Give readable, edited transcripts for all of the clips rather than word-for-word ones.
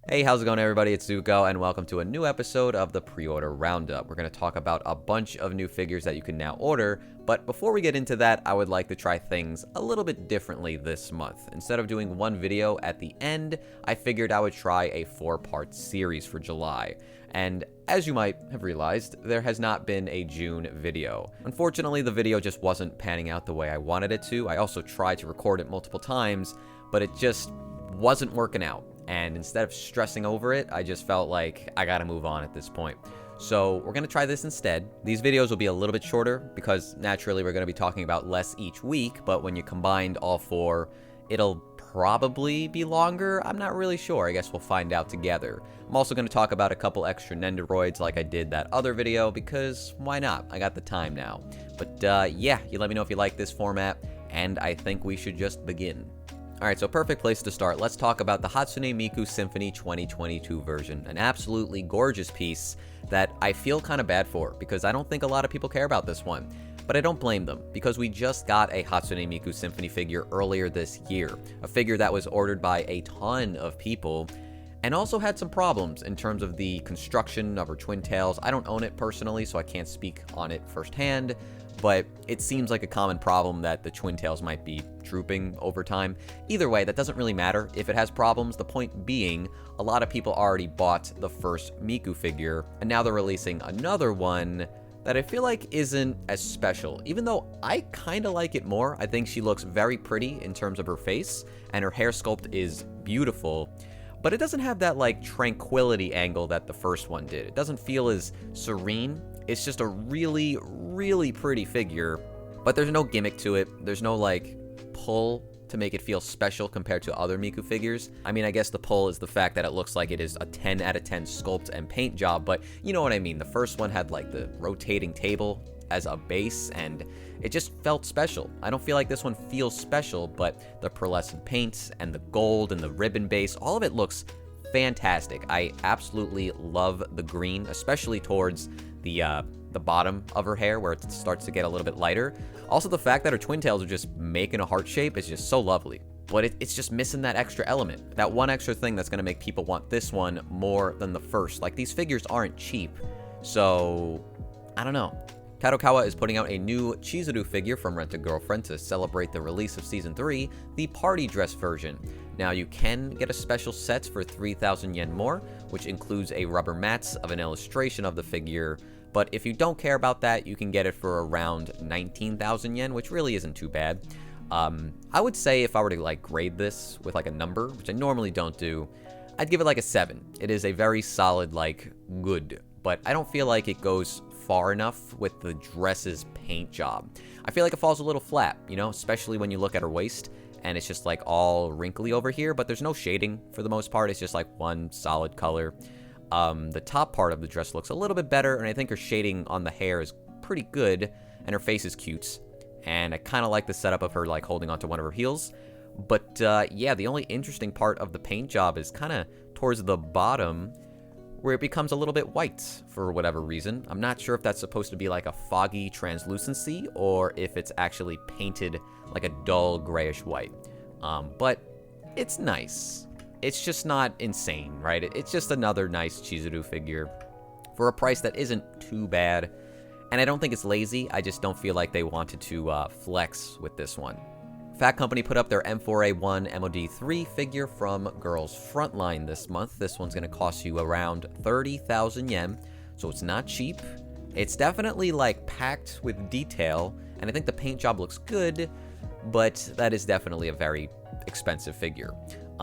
Hey, how's it going everybody? It's Zuko, and welcome to a new episode of the Preorder Roundup. We're going to talk about a bunch of new figures that you can now order, but before we get into that, I would like to try things a little bit differently this month. Instead of doing one video at the end, I figured I would try a 4-part series for July. And as you might have realized, there has not been a June video. Unfortunately, the video just wasn't panning out the way I wanted it to. I also tried to record it multiple times, but it just wasn't working out. And instead of stressing over it, I just felt like I gotta move on at this point. So we're gonna try this instead. These videos will be a little bit shorter because naturally we're gonna be talking about less each week, but when you combined all 4, it'll probably be longer. I'm not really sure. I guess we'll find out together. I'm also gonna talk about a couple extra Nendoroids like I did that other video because why not? I got the time now. But yeah, you let me know if you like this format, and I think we should just begin. Alright, so perfect place to start. Let's talk about the Hatsune Miku Symphony 2022 version. An absolutely gorgeous piece that I feel kind of bad for, because I don't think a lot of people care about this one. But I don't blame them, because we just got a Hatsune Miku Symphony figure earlier this year. A figure that was ordered by a ton of people, and also had some problems in terms of the construction of her twin tails. I don't own it personally, so I can't speak on it firsthand, but it seems like a common problem that the twin tails might be drooping over time. Either way, that doesn't really matter if it has problems. The point being, a lot of people already bought the first Miku figure, and now they're releasing another one that I feel like isn't as special, even though I kind of like it more. I think she looks very pretty in terms of her face, and her hair sculpt is beautiful, but it doesn't have that like tranquility angle that the first one did. It doesn't feel as serene. It's just a really, really pretty figure, but there's no gimmick to it. There's no like pull to make it feel special compared to other Miku figures. I mean, I guess the pull is the fact that it looks like it is a 10 out of 10 sculpt and paint job, but you know what I mean. The first one had like the rotating table as a base, and it just felt special. I don't feel like this one feels special, but the pearlescent paint and the gold and the ribbon base, all of it looks fantastic. I absolutely love the green, especially towards the bottom of her hair where it starts to get a little bit lighter. Also, the fact that her twin tails are just making a heart shape is just so lovely. But it's just missing that extra element. That one extra thing that's going to make people want this one more than the first. Like, these figures aren't cheap. So, I don't know. Kadokawa is putting out a new Chizuru figure from Rent a Girlfriend to celebrate the release of Season 3, the party dress version. Now, you can get a special set for 3,000 yen more, which includes a rubber mat of an illustration of the figure. But if you don't care about that, you can get it for around 19,000 yen, which really isn't too bad. I would say if I were to like grade this with like a number, which I normally don't do, I'd give it like a 7. It is a very solid, like, good, but I don't feel like it goes far enough with the dress's paint job. I feel like it falls a little flat, you know, especially when you look at her waist, and it's just like all wrinkly over here, but there's no shading for the most part. It's just like one solid color. The top part of the dress looks a little bit better, and I think her shading on the hair is pretty good, and her face is cute. And I kind of like the setup of her like holding onto one of her heels. But yeah, the only interesting part of the paint job is kind of towards the bottom, where it becomes a little bit white for whatever reason. I'm not sure if that's supposed to be like a foggy translucency, or if it's actually painted like a dull grayish white. But it's nice. It's just not insane, right? It's just another nice Chizuru figure for a price that isn't too bad. And I don't think it's lazy. I just don't feel like they wanted to flex with this one. Fat Company put up their M4A1 MOD3 figure from Girls Frontline this month. This one's going to cost you around 30,000 yen, so it's not cheap. It's definitely like packed with detail, and I think the paint job looks good, but that is definitely a very expensive figure.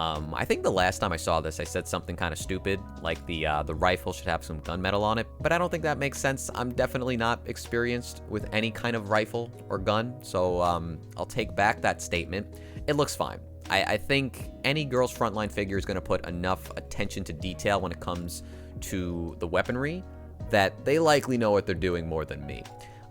I think the last time I saw this, I said something kind of stupid, like the rifle should have some gunmetal on it, but I don't think that makes sense. I'm definitely not experienced with any kind of rifle or gun, so I'll take back that statement. It looks fine. I think any Girls Frontline figure is going to put enough attention to detail when it comes to the weaponry that they likely know what they're doing more than me.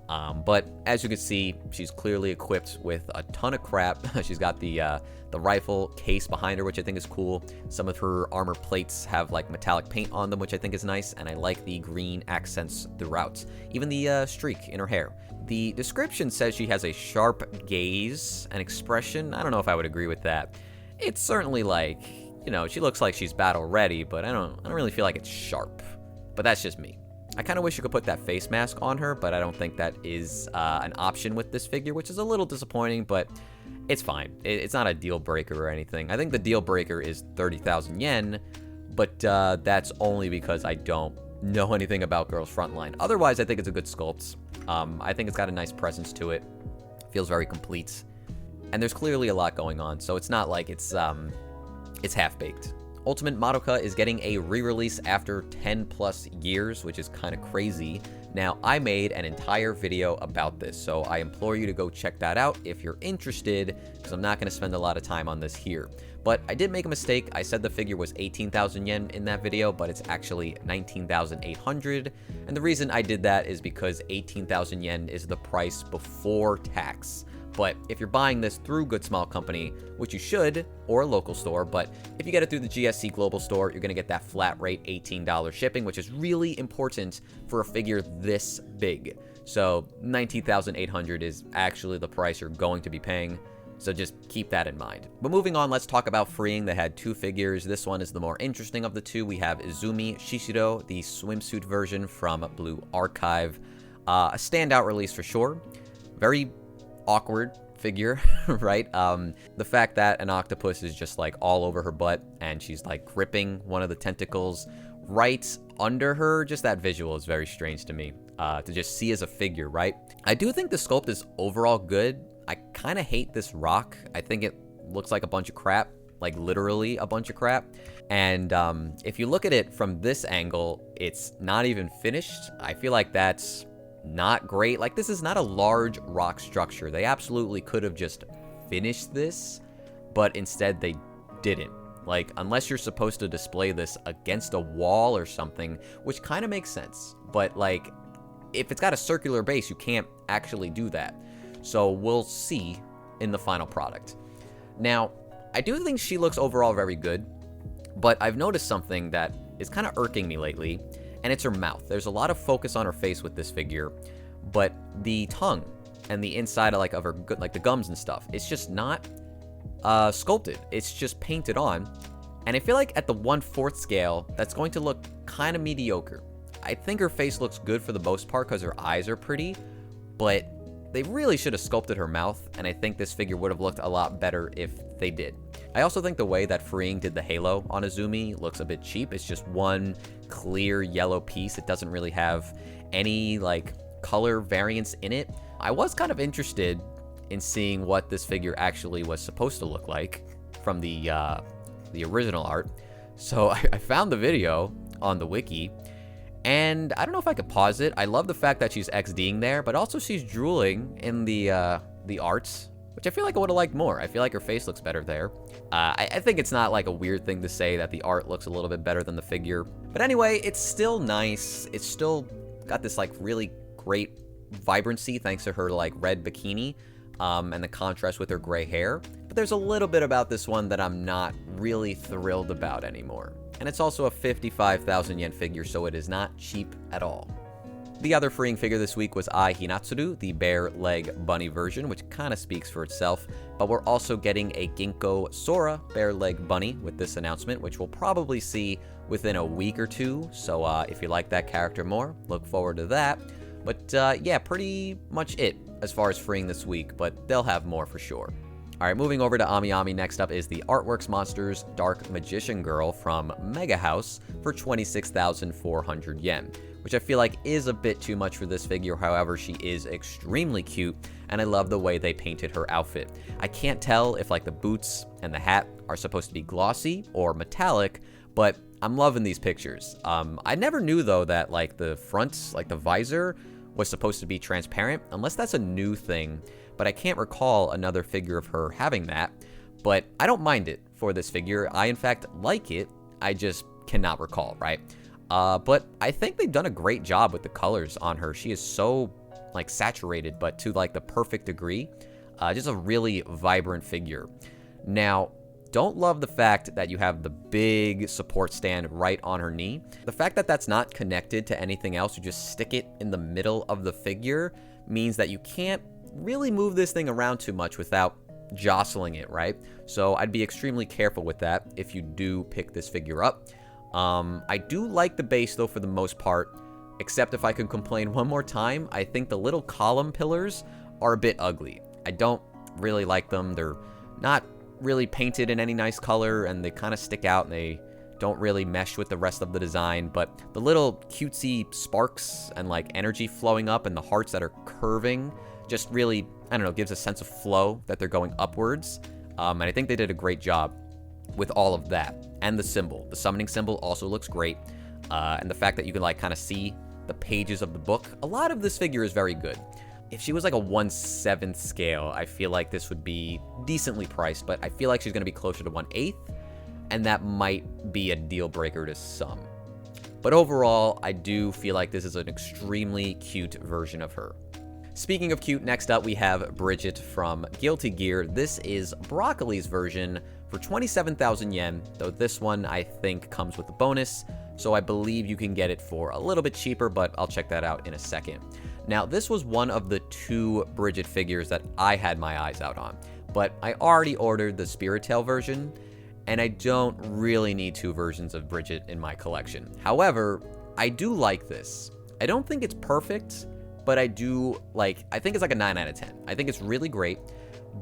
But as you can see, she's clearly equipped with a ton of crap. She's got the rifle case behind her, which I think is cool. Some of her armor plates have like metallic paint on them, which I think is nice, and I like the green accents throughout. Even the streak in her hair. The description says she has a sharp gaze and expression. I don't know if I would agree with that. It's certainly like you know, she looks like she's battle ready, but I don't really feel like it's sharp. But that's just me. I kind of wish you could put that face mask on her, but I don't think that is an option with this figure, which is a little disappointing, but it's fine. It's not a deal breaker or anything. I think the deal breaker is 30,000 yen, but that's only because I don't know anything about Girls Frontline. Otherwise, I think it's a good sculpt. I think it's got a nice presence to it. Feels very complete. And there's clearly a lot going on, so it's not like it's half-baked. Ultimate Madoka is getting a re-release after 10 plus years, which is kind of crazy. Now, I made an entire video about this, so I implore you to go check that out if you're interested, because I'm not going to spend a lot of time on this here. But I did make a mistake. I said the figure was 18,000 yen in that video, but it's actually 19,800. And the reason I did that is because 18,000 yen is the price before tax. But if you're buying this through Good Small Company, which you should, or a local store, but if you get it through the GSC Global Store, you're going to get that flat rate $18 shipping, which is really important for a figure this big. So 19,800 is actually the price you're going to be paying, so just keep that in mind. But moving on, let's talk about Freeing. They had two figures. This one is the more interesting of the two. We have Izumi Shishiro, the swimsuit version from Blue Archive. A standout release for sure. Very awkward figure, right? The fact that an octopus is just like all over her butt and she's like gripping one of the tentacles right under her, just that visual is very strange to me, to just see as a figure, right? I do think the sculpt is overall good. I kind of hate this rock. I think it looks like a bunch of crap, like literally a bunch of crap. And if you look at it from this angle, it's not even finished. I feel like that's not great. Like, this is not a large rock structure. They absolutely could have just finished this, but instead they didn't. Like, unless you're supposed to display this against a wall or something, which kind of makes sense. But, like, if it's got a circular base, you can't actually do that. So we'll see in the final product. Now, I do think she looks overall very good, but I've noticed something that is kind of irking me lately, and it's her mouth. There's a lot of focus on her face with this figure, but the tongue and the inside of her, like the gums and stuff, it's just not sculpted. It's just painted on, and I feel like at the 1/4 scale, that's going to look kind of mediocre. I think her face looks good for the most part because her eyes are pretty, but they really should have sculpted her mouth, and I think this figure would have looked a lot better if they did. I also think the way that Freeing did the halo on Izumi looks a bit cheap. It's just one clear yellow piece. It doesn't really have any like color variance in it. I was kind of interested in seeing what this figure actually was supposed to look like from the original art. So I found the video on the wiki, and I don't know if I could pause it. I love the fact that she's XDing there, but also she's drooling in the arts, which I feel like I would have liked more. I feel like her face looks better there. I think it's not like a weird thing to say that the art looks a little bit better than the figure. But anyway, it's still nice. It's still got this like really great vibrancy thanks to her like red bikini and the contrast with her gray hair. But there's a little bit about this one that I'm not really thrilled about anymore. And it's also a 55,000 yen figure, so it is not cheap at all. The other Freeing figure this week was Ai Hinatsuru, the bare leg bunny version, which kind of speaks for itself, but we're also getting a Gingo Sora bare leg bunny with this announcement, which we'll probably see within a week or two, so if you like that character more, look forward to that. But yeah, pretty much it as far as Freeing this week, but they'll have more for sure. Alright, moving over to Ami Ami, next up is the Artworks Monsters Dark Magician Girl from Mega House for 26,400 yen, which I feel like is a bit too much for this figure. However, she is extremely cute, and I love the way they painted her outfit. I can't tell if like the boots and the hat are supposed to be glossy or metallic, but I'm loving these pictures. I never knew though that like the fronts, like the visor, was supposed to be transparent, unless that's a new thing, but I can't recall another figure of her having that. But I don't mind it for this figure. I in fact like it, I just cannot recall, right? But I think they've done a great job with the colors on her. She is so like saturated, but to like the perfect degree. Just a really vibrant figure. Now, don't love the fact that you have the big support stand right on her knee. The fact that that's not connected to anything else, you just stick it in the middle of the figure, means that you can't really move this thing around too much without jostling it, right? So I'd be extremely careful with that if you do pick this figure up. I do like the base, though, for the most part, except if I could complain one more time, I think the little column pillars are a bit ugly. I don't really like them. They're not really painted in any nice color, and they kind of stick out, and they don't really mesh with the rest of the design. But the little cutesy sparks and like energy flowing up and the hearts that are curving just really, I don't know, gives a sense of flow that they're going upwards. And I think they did a great job with all of that. And the symbol, the summoning symbol, also looks great. And the fact that you can like kind of see the pages of the book, a lot of this figure is very good. If she was like a 1/7 scale, I feel like this would be decently priced, but I feel like she's going to be closer to 1/8, and that might be a deal breaker to some. But overall, I do feel like this is an extremely cute version of her. Speaking of cute, next up we have Bridget from Guilty Gear. This is Broccoli's version for 27,000 yen, though this one I think comes with a bonus, so I believe you can get it for a little bit cheaper, but I'll check that out in a second. Now, this was one of the 2 Bridget figures that I had my eyes out on, but I already ordered the Spirit Tail version, and I don't really need 2 versions of Bridget in my collection. However, I do like this. I don't think it's perfect, but I think it's like a 9 out of 10. I think it's really great,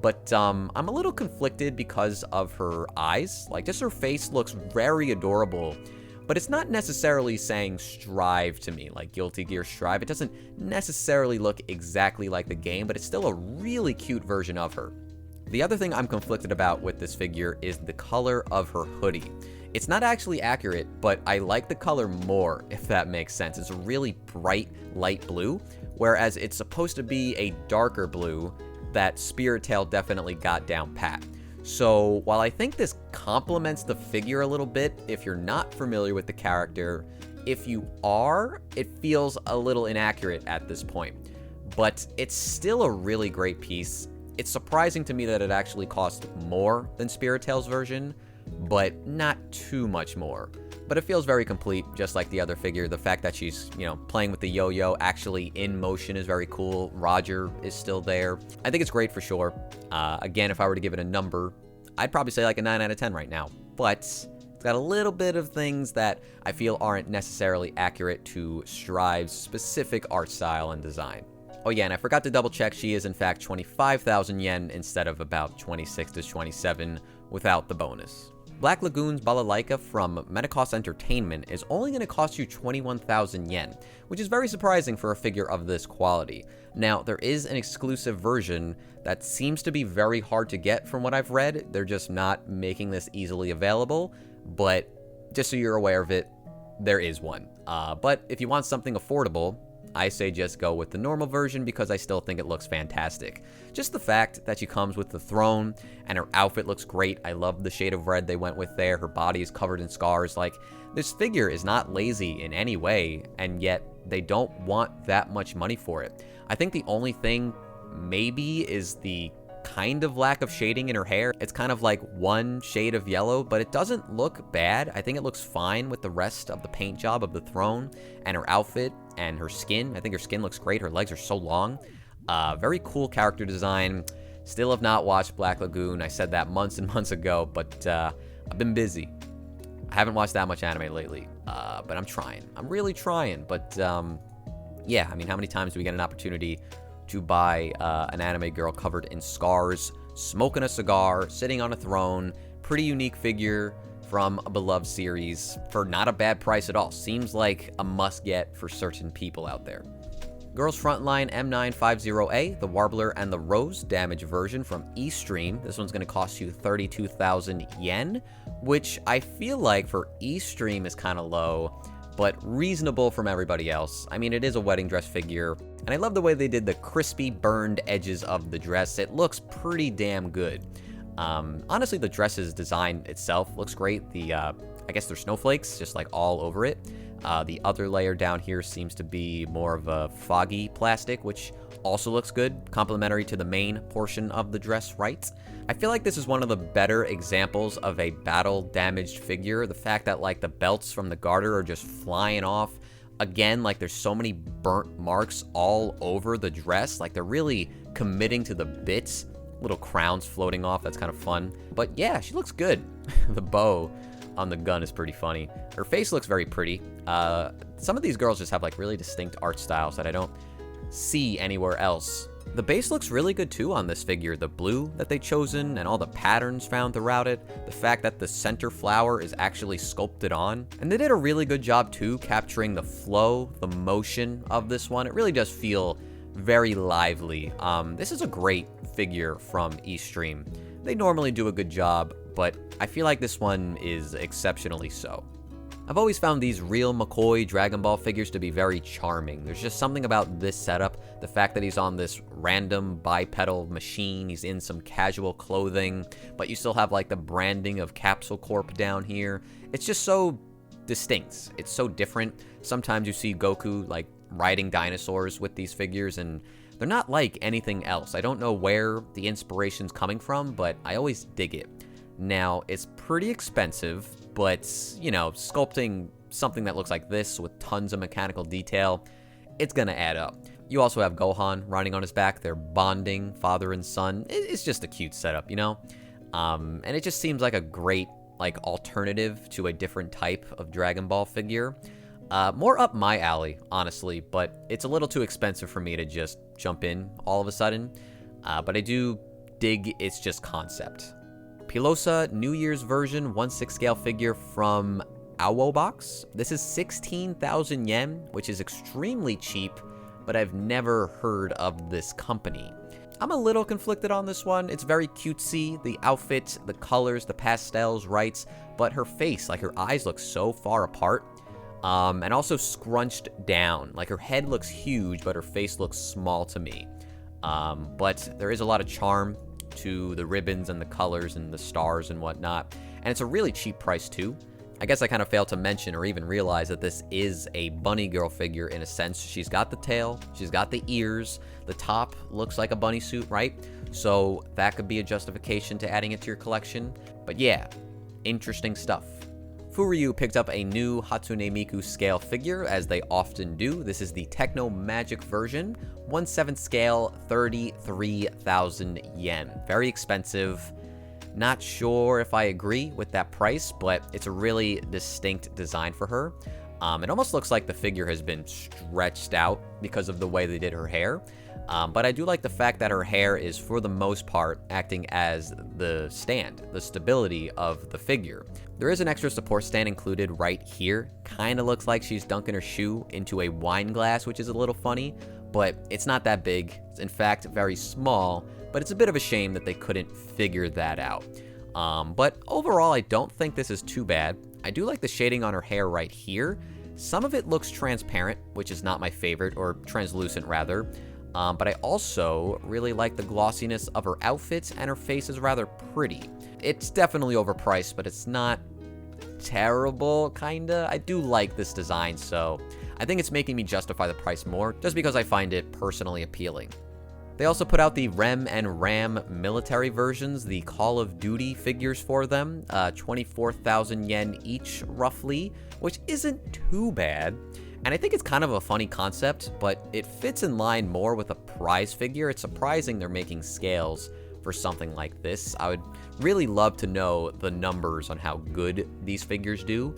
but I'm a little conflicted because of her eyes. Like, just her face looks very adorable, but it's not necessarily saying strive to me, like Guilty Gear Strive. It doesn't necessarily look exactly like the game, but it's still a really cute version of her. The other thing I'm conflicted about with this figure is the color of her hoodie. It's not actually accurate, but I like the color more, if that makes sense. It's a really bright, light blue, whereas it's supposed to be a darker blue that Spirit Tail definitely got down pat. So while I think this complements the figure a little bit, if you're not familiar with the character, if you are, it feels a little inaccurate at this point. But it's still a really great piece. It's surprising to me that it actually cost more than Spirit Tail's version, but not too much more. But it feels very complete, just like the other figure. The fact that she's, playing with the yo-yo actually in motion is very cool. Roger is still there. I think it's great for sure. Again, if I were to give it a number, I'd probably say like a 9 out of 10 right now. But it's got a little bit of things that I feel aren't necessarily accurate to Strive's specific art style and design. Oh yeah, and I forgot to double check, she is in fact 25,000 yen instead of about 26 to 27 without the bonus. Black Lagoon's Balalaika from Medicos Entertainment is only going to cost you 21,000 yen, which is very surprising for a figure of this quality. Now, there is an exclusive version that seems to be very hard to get from what I've read. They're just not making this easily available, but just so you're aware of it, there is one. But if you want something affordable, I say just go with the normal version because I still think it looks fantastic. Just the fact that she comes with the throne and her outfit looks great. I love the shade of red they went with there. Her body is covered in scars. Like, this figure is not lazy in any way, and yet they don't want that much money for it. I think the only thing maybe is the kind of lack of shading in her hair. It's kind of like one shade of yellow, but it doesn't look bad. I think it looks fine with the rest of the paint job of the throne and her outfit and her skin. I think her skin looks great. Her legs are so long. Very cool character design. Still have not watched Black Lagoon. I said that months and months ago, but I've been busy. I haven't watched that much anime lately, but I'm trying. I'm really trying, but yeah, I mean, how many times do we get an opportunity to buy an anime girl covered in scars, smoking a cigar, sitting on a throne? Pretty unique figure from a beloved series for not a bad price at all. Seems like a must-get for certain people out there. Girls Frontline M950A, the Warbler and the Rose damage version from Estream. This one's going to cost you 32,000 yen, which I feel like for Estream is kind of low, but reasonable from everybody else. I mean, it is a wedding dress figure, and I love the way they did the crispy burned edges of the dress. It looks pretty damn good. Honestly, the dress's design itself looks great. I guess they're snowflakes, just like all over it. The other layer down here seems to be more of a foggy plastic, which also looks good, complementary to the main portion of the dress, right? I feel like this is one of the better examples of a battle damaged figure. The fact that like the belts from the garter are just flying off. Again, like there's so many burnt marks all over the dress. Like they're really committing to the bits little crowns floating off. That's kind of fun. But yeah, she looks good. The bow on the gun is pretty funny. Her face looks very pretty. Some of these girls just have like really distinct art styles that I don't see anywhere else. The base looks really good too on this figure. The blue that they've chosen and all the patterns found throughout it. The fact that the center flower is actually sculpted on. And they did a really good job too capturing the flow, the motion of this one. It really does feel very lively. This is a great figure from Estream. They normally do a good job, but I feel like this one is exceptionally so. I've always found these real McCoy Dragon Ball figures to be very charming. There's just something about this setup, the fact that he's on this random bipedal machine, he's in some casual clothing, but you still have like the branding of Capsule Corp down here. It's just so distinct. It's so different. Sometimes you see Goku like riding dinosaurs with these figures, and they're not like anything else. I don't know where the inspiration's coming from, but I always dig it. Now, it's pretty expensive, but, you know, sculpting something that looks like this with tons of mechanical detail, it's gonna add up. You also have Gohan riding on his back. They're bonding, father and son. It's just a cute setup, you know? And it just seems like a great, like, alternative to a different type of Dragon Ball figure. More up my alley, honestly, but it's a little too expensive for me to just jump in all of a sudden. But I do dig its just concept. Pilosa New Year's version 1/6 scale figure from Owo Box. This is 16,000 yen, which is extremely cheap, but I've never heard of this company. I'm a little conflicted on this one. It's very cutesy, the outfit, the colors, the pastels, right? But her face, like her eyes look so far apart, and also scrunched down. Like her head looks huge, but her face looks small to me. But there is a lot of charm to the ribbons and the colors and the stars and whatnot. And it's a really cheap price too. I guess I kind of failed to mention or even realize that this is a bunny girl figure in a sense. She's got the tail, she's got the ears, the top looks like a bunny suit, right? So that could be a justification to adding it to your collection. But yeah, interesting stuff. Furia picked up a new Hatsune Miku scale figure, as they often do. This is the Techno Magic version, 1/7 scale, 33,000 yen. Very expensive. Not sure if I agree with that price, but it's a really distinct design for her. It almost looks like the figure has been stretched out because of the way they did her hair. But I do like the fact that her hair is, for the most part, acting as the stand, the stability of the figure. There is an extra support stand included right here. Kind of looks like she's dunking her shoe into a wine glass, which is a little funny, but it's not that big. It's in fact very small, but it's a bit of a shame that they couldn't figure that out. But overall, I don't think this is too bad. I do like the shading on her hair right here. Some of it looks transparent, which is not my favorite, or translucent rather. But I also really like the glossiness of her outfit, and her face is rather pretty. It's definitely overpriced, but it's not terrible, kinda. I do like this design, so I think it's making me justify the price more, just because I find it personally appealing. They also put out the REM and RAM military versions, the Call of Duty figures for them, 24,000 yen each, roughly, which isn't too bad. And I think it's kind of a funny concept, but it fits in line more with a prize figure. It's surprising they're making scales for something like this. I would really love to know the numbers on how good these figures do.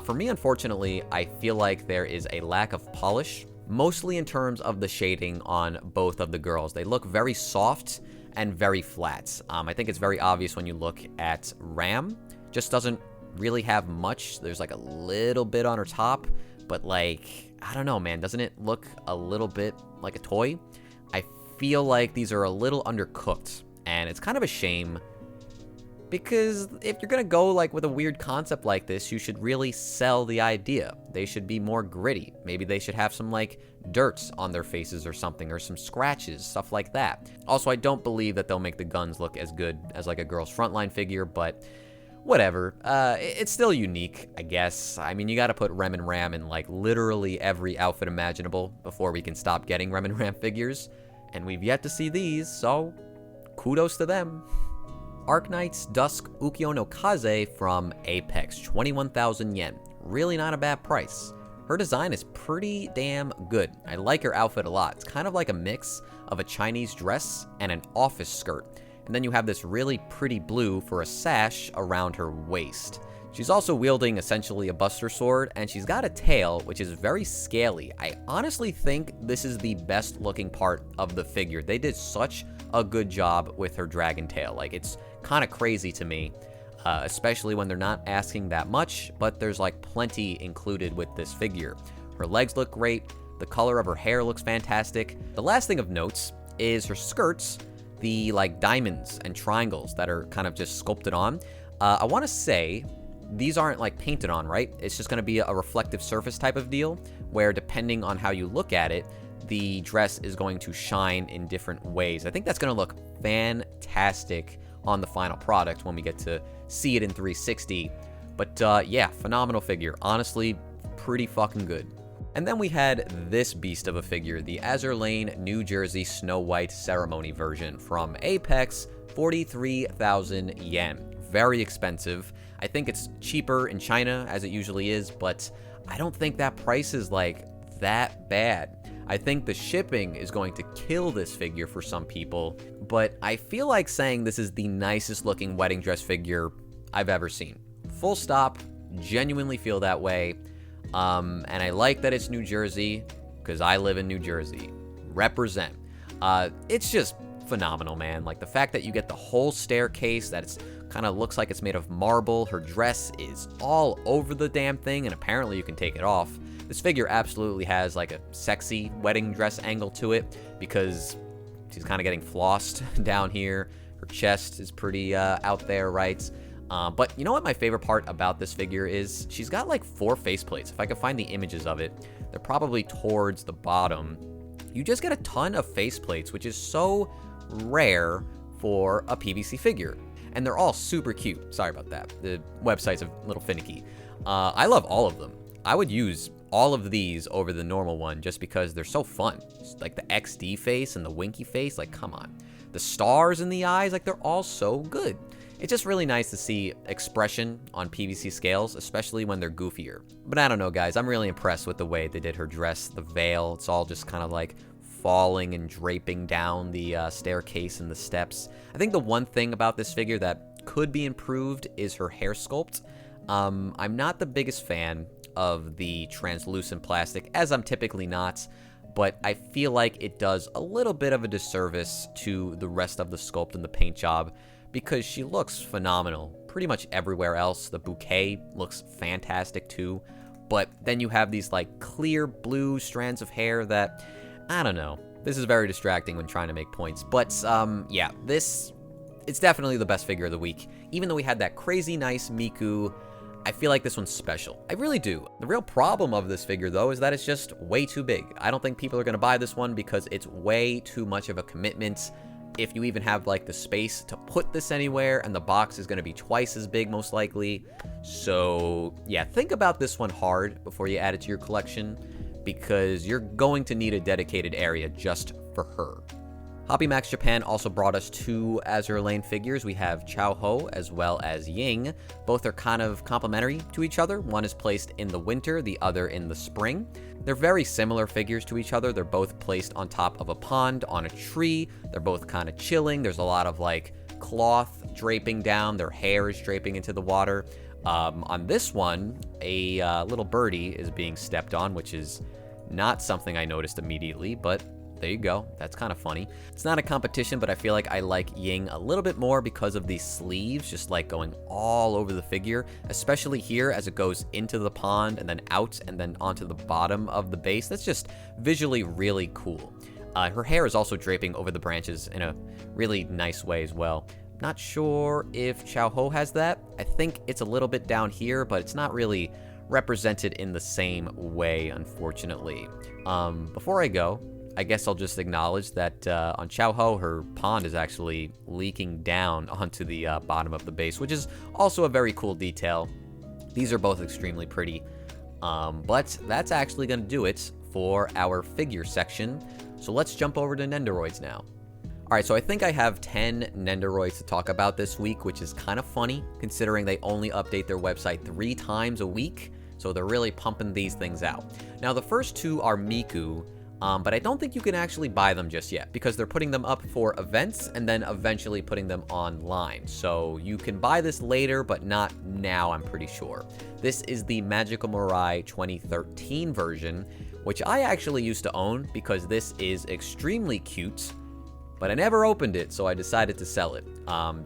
For me, unfortunately, I feel like there is a lack of polish, mostly in terms of the shading on both of the girls. They look very soft and very flat. I think it's very obvious when you look at RAM. Just doesn't really have much. There's like a little bit on her top, but like, I don't know, man, doesn't it look a little bit like a toy? I feel like these are a little undercooked, and it's kind of a shame, because if you're gonna go like with a weird concept like this, you should really sell the idea. They should be more gritty. Maybe they should have some like dirt on their faces or something, or some scratches, stuff like that. Also, I don't believe that they'll make the guns look as good as like a girl's Frontline figure, but whatever. It's still unique, I guess. I mean, you gotta put REM and RAM in like literally every outfit imaginable before we can stop getting REM and RAM figures, and we've yet to see these, so kudos to them. Knights Dusk Ukiyo no Kaze from Apex, 21,000 yen. Really not a bad price. Her design is pretty damn good. I like her outfit a lot. It's kind of like a mix of a Chinese dress and an office skirt. And then you have this really pretty blue for a sash around her waist. She's also wielding essentially a Buster Sword, and she's got a tail, which is very scaly. I honestly think this is the best looking part of the figure. They did such a good job with her dragon tail. Like, it's kind of crazy to me, especially when they're not asking that much, but there's like plenty included with this figure. Her legs look great. The color of her hair looks fantastic. The last thing of note is her skirts, the like diamonds and triangles that are kind of just sculpted on. I want to say these aren't like painted on, right? It's just going to be a reflective surface type of deal where depending on how you look at it, the dress is going to shine in different ways. I think that's going to look fantastic on the final product when we get to see it in 360. But yeah, phenomenal figure. Honestly, pretty fucking good. And then we had this beast of a figure, the Azer Lane New Jersey Snow White Ceremony version from Apex, 43,000 yen. Very expensive. I think it's cheaper in China, as it usually is, but I don't think that price is like that bad. I think the shipping is going to kill this figure for some people, but I feel like saying this is the nicest looking wedding dress figure I've ever seen. Full stop, genuinely feel that way. And I like that it's New Jersey, because I live in New Jersey. Represent. It's just phenomenal, man. Like, the fact that you get the whole staircase, that it's kind of looks like it's made of marble. Her dress is all over the damn thing, and apparently you can take it off. This figure absolutely has like a sexy wedding dress angle to it, because she's kind of getting flossed down here. Her chest is pretty out there, right? But you know what my favorite part about this figure is? She's got like 4 faceplates. If I could find the images of it, they're probably towards the bottom. You just get a ton of faceplates, which is so rare for a PVC figure. And they're all super cute. Sorry about that. The website's a little finicky. I love all of them. I would use all of these over the normal one just because they're so fun. Just like the XD face and the winky face, like come on. The stars in the eyes, like they're all so good. It's just really nice to see expression on PVC scales, especially when they're goofier. But I don't know, guys. I'm really impressed with the way they did her dress, the veil. It's all just kind of like falling and draping down the staircase and the steps. I think the one thing about this figure that could be improved is her hair sculpt. I'm not the biggest fan of the translucent plastic, as I'm typically not, but I feel like it does a little bit of a disservice to the rest of the sculpt and the paint job, because she looks phenomenal pretty much everywhere else. The bouquet looks fantastic too, but then you have these like clear blue strands of hair that, I don't know, this is very distracting when trying to make points. But yeah, it's definitely the best figure of the week. Even though we had that crazy nice Miku, I feel like this one's special. I really do. The real problem of this figure, though, is that it's just way too big. I don't think people are going to buy this one because it's way too much of a commitment. If you even have, like, the space to put this anywhere, and the box is going to be twice as big, most likely. So, yeah, think about this one hard before you add it to your collection, because you're going to need a dedicated area just for her. Hobby Max Japan also brought us 2 Azer Lane figures. We have Chao-Ho as well as Ying. Both are kind of complementary to each other. One is placed in the winter, the other in the spring. They're very similar figures to each other. They're both placed on top of a pond, on a tree. They're both kind of chilling. There's a lot of like cloth draping down. Their hair is draping into the water. On this one, a little birdie is being stepped on, which is not something I noticed immediately, but there you go. That's kind of funny. It's not a competition, but I feel like I like Ying a little bit more because of these sleeves just like going all over the figure, especially here as it goes into the pond and then out and then onto the bottom of the base. That's just visually really cool. Her hair is also draping over the branches in a really nice way as well. Not sure if Chao-Ho has that. I think it's a little bit down here, but it's not really represented in the same way, unfortunately. Before I go, I guess I'll just acknowledge that on Chao-Ho, her pond is actually leaking down onto the bottom of the base, which is also a very cool detail. These are both extremely pretty, but that's actually going to do it for our figure section. So let's jump over to Nendoroids now. Alright, so I think I have 10 Nendoroids to talk about this week, which is kind of funny, considering they only update their website 3 times a week, so they're really pumping these things out. Now, the first 2 are Miku. but I don't think you can actually buy them just yet because they're putting them up for events and then eventually putting them online. So you can buy this later, but not now, I'm pretty sure. This is the Magical Mirai 2013 version, which I actually used to own because this is extremely cute, but I never opened it, so I decided to sell it.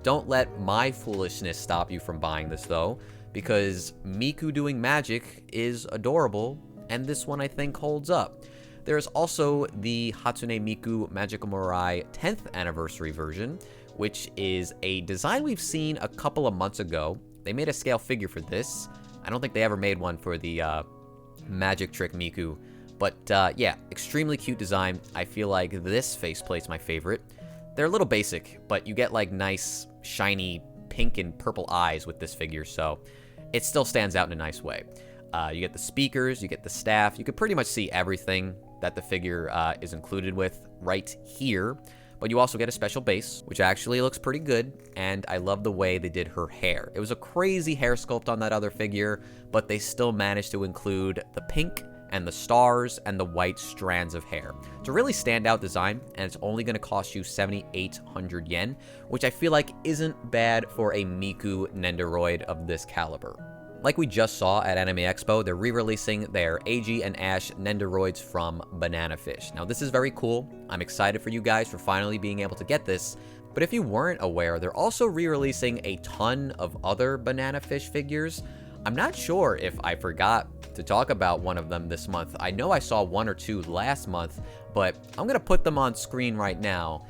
Don't let my foolishness stop you from buying this though, because Miku doing magic is adorable, and this one I think holds up. There's also the Hatsune Miku Magical Mirai 10th anniversary version, which is a design we've seen a couple of months ago. They made a scale figure for this. I don't think they ever made one for the Magic Trick Miku. But yeah, extremely cute design. I feel like this faceplate's my favorite. They're a little basic, but you get like nice, shiny pink and purple eyes with this figure, so it still stands out in a nice way. You get the speakers, you get the staff. You can pretty much see everything that the figure is included with right here. But you also get a special base, which actually looks pretty good, and I love the way they did her hair. It was a crazy hair sculpt on that other figure, but they still managed to include the pink and the stars and the white strands of hair. It's a really standout design, and it's only going to cost you 7,800 yen, which I feel like isn't bad for a Miku Nendoroid of this caliber. Like we just saw at Anime Expo, they're re-releasing their Eiji and Ash Nendoroids from Banana Fish. Now this is very cool. I'm excited for you guys for finally being able to get this. But if you weren't aware, they're also re-releasing a ton of other Banana Fish figures. I'm not sure if I forgot to talk about one of them this month. I know I saw one or two last month, but I'm gonna put them on screen right now.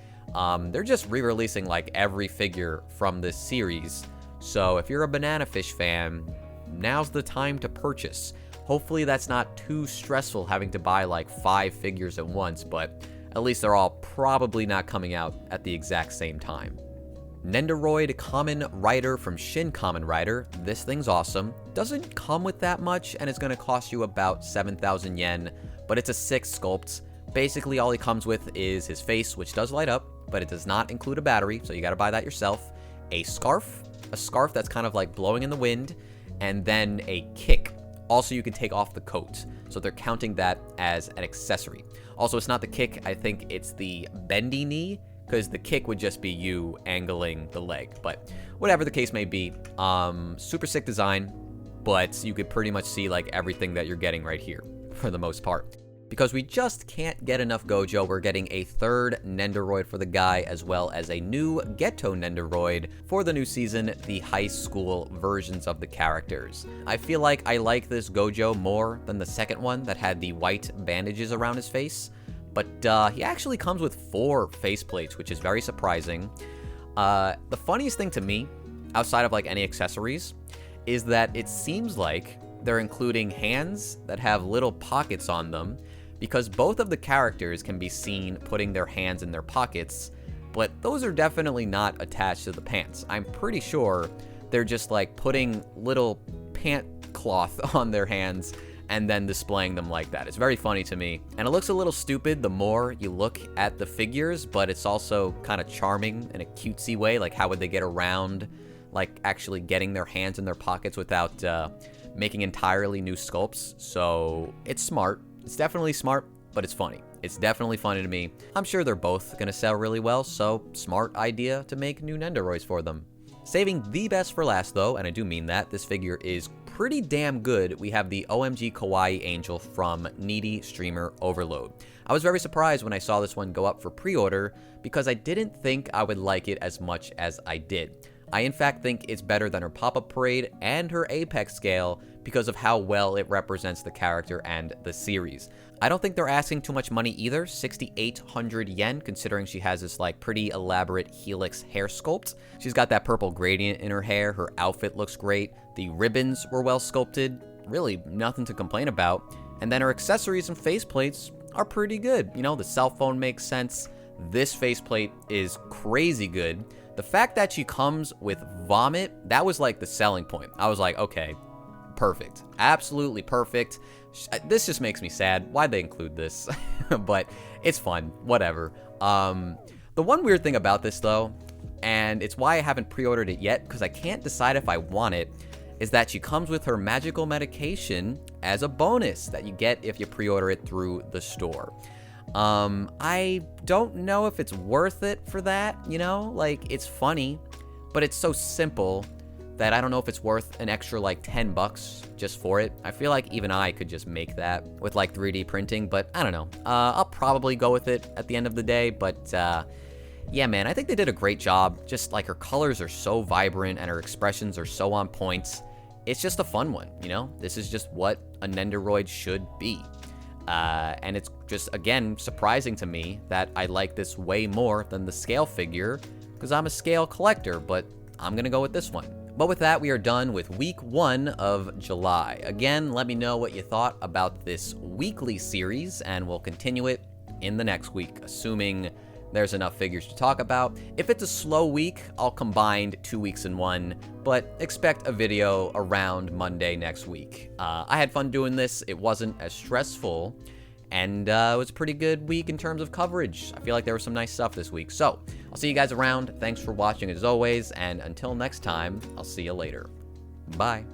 They're just re-releasing like every figure from this series. So if you're a Banana Fish fan, now's the time to purchase. Hopefully that's not too stressful having to buy like 5 figures at once, but at least they're all probably not coming out at the exact same time. Nendoroid Kamen Rider from Shin Kamen Rider. This thing's awesome. Doesn't come with that much, and it's going to cost you about 7,000 yen, but it's a 6 sculpt. Basically all he comes with is his face, which does light up, but it does not include a battery, so you got to buy that yourself. A scarf that's kind of like blowing in the wind, and then a kick. Also, you can take off the coat, so they're counting that as an accessory. Also, it's not the kick, I think it's the bendy knee, because the kick would just be you angling the leg. But whatever the case may be, super sick design, but you could pretty much see like everything that you're getting right here, for the most part. Because we just can't get enough Gojo, we're getting a 3rd Nendoroid for the guy, as well as a new Ghetto Nendoroid for the new season, the high school versions of the characters. I feel like I like this Gojo more than the second one that had the white bandages around his face, but he actually comes with 4 faceplates, which is very surprising. The funniest thing to me, outside of like any accessories, is that it seems like they're including hands that have little pockets on them, because both of the characters can be seen putting their hands in their pockets, but those are definitely not attached to the pants. I'm pretty sure they're just like putting little pant cloth on their hands and then displaying them like that. It's very funny to me, and it looks a little stupid the more you look at the figures, but it's also kind of charming in a cutesy way. Like, how would they get around like actually getting their hands in their pockets without making entirely new sculpts? So it's smart. It's definitely smart, but it's funny. It's definitely funny to me. I'm sure they're both gonna sell really well, so smart idea to make new Nendoroids for them. Saving the best for last though, and I do mean that, this figure is pretty damn good. We have the OMG Kawaii Angel from Needy Streamer Overload. I was very surprised when I saw this one go up for pre-order because I didn't think I would like it as much as I did. I in fact think it's better than her Pop-Up Parade and her Apex scale because of how well it represents the character and the series. I don't think they're asking too much money either, 6,800 yen, considering she has this like pretty elaborate helix hair sculpt. She's got that purple gradient in her hair, her outfit looks great, the ribbons were well sculpted, really nothing to complain about, and then her accessories and faceplates are pretty good. You know, the cell phone makes sense, this faceplate is crazy good. The fact that she comes with vomit, that was like the selling point. I was like, okay, perfect. Absolutely perfect. This just makes me sad. Why'd they include this? But it's fun. Whatever. The one weird thing about this, though, and it's why I haven't pre-ordered it yet, because I can't decide if I want it, is that she comes with her magical medication as a bonus that you get if you pre-order it through the store. I don't know if it's worth it for that, you know? Like, it's funny, but it's so simple that I don't know if it's worth an extra, like, 10 bucks just for it. I feel like even I could just make that with, like, 3D printing, but I don't know. I'll probably go with it at the end of the day, but, yeah, man, I think they did a great job. Just, like, her colors are so vibrant and her expressions are so on point. It's just a fun one, you know? This is just what a Nendoroid should be. And it's just, again, surprising to me that I like this way more than the scale figure, because I'm a scale collector, but I'm gonna go with this one. But with that, we are done with week 1 of July. Again, let me know what you thought about this weekly series, and we'll continue it in the next week, assuming there's enough figures to talk about. If it's a slow week, I'll combine 2 weeks in one, but expect a video around Monday next week. I had fun doing this. It wasn't as stressful, and it was a pretty good week in terms of coverage. I feel like there was some nice stuff this week. So, I'll see you guys around. Thanks for watching as always, and until next time, I'll see you later. Bye.